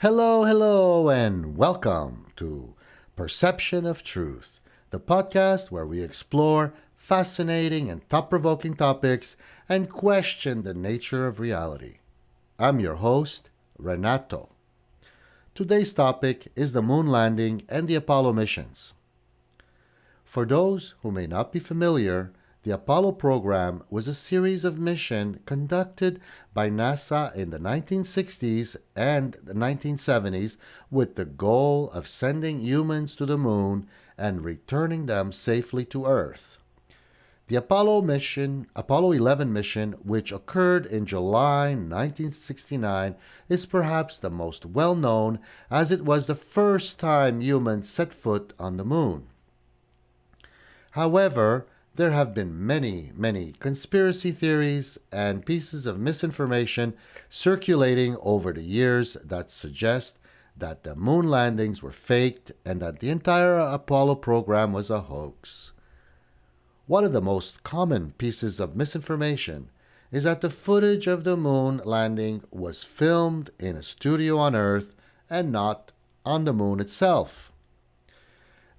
Hello, and welcome to Perception of Truth, the podcast where we explore fascinating and thought provoking topics and question the nature of reality. I'm your host, Renato. Today's topic is the moon landing and the Apollo missions. For those who may not be familiar, the Apollo program was a series of missions conducted by NASA in the 1960s and the 1970s with the goal of sending humans to the moon and returning them safely to Earth. The Apollo 11 mission, which occurred in July 1969, is perhaps the most well known as it was the first time humans set foot on the moon. However, there have been many conspiracy theories and pieces of misinformation circulating over the years that suggest that the moon landings were faked and that the entire Apollo program was a hoax. One of the most common pieces of misinformation is that the footage of the moon landing was filmed in a studio on Earth and not on the moon itself.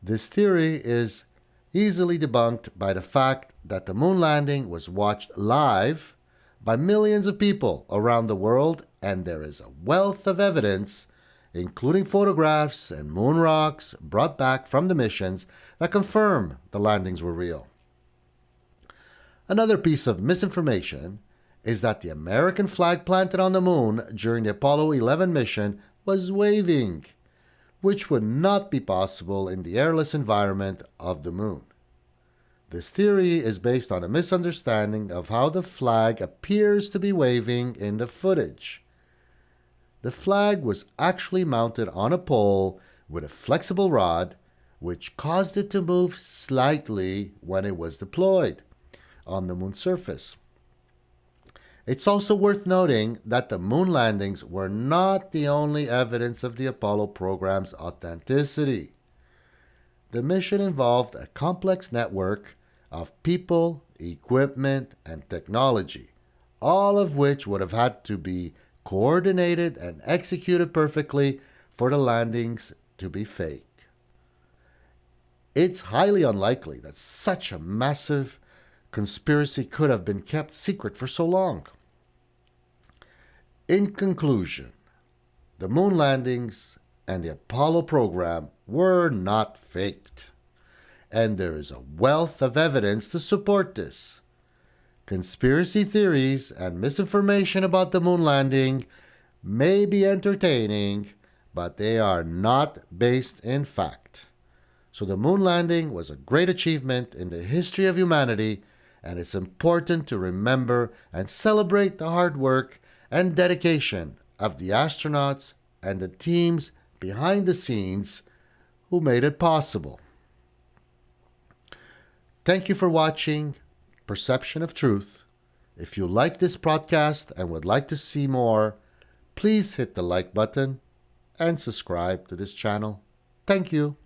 This theory is easily debunked by the fact that the moon landing was watched live by millions of people around the world, and there is a wealth of evidence, including photographs and moon rocks brought back from the missions, that confirm the landings were real. Another piece of misinformation is that the American flag planted on the moon during the Apollo 11 mission was waving, which would not be possible in the airless environment of the moon. This theory is based on a misunderstanding of how the flag appears to be waving in the footage. The flag was actually mounted on a pole with a flexible rod, which caused it to move slightly when it was deployed on the moon's surface. It's also worth noting that the moon landings were not the only evidence of the Apollo program's authenticity. The mission involved a complex network of people, equipment, and technology, all of which would have had to be coordinated and executed perfectly for the landings to be fake. It's highly unlikely that such a massive conspiracy could have been kept secret for so long. In conclusion, the moon landings and the Apollo program were not faked, and there is a wealth of evidence to support this. Conspiracy theories and misinformation about the moon landing may be entertaining, but they are not based in fact. So the moon landing was a great achievement in the history of humanity, and it's important to remember and celebrate the hard work and dedication of the astronauts and the teams behind the scenes who made it possible. Thank you for watching Perception of Truth. If you like this podcast and would like to see more, please hit the like button and subscribe to this channel. Thank you.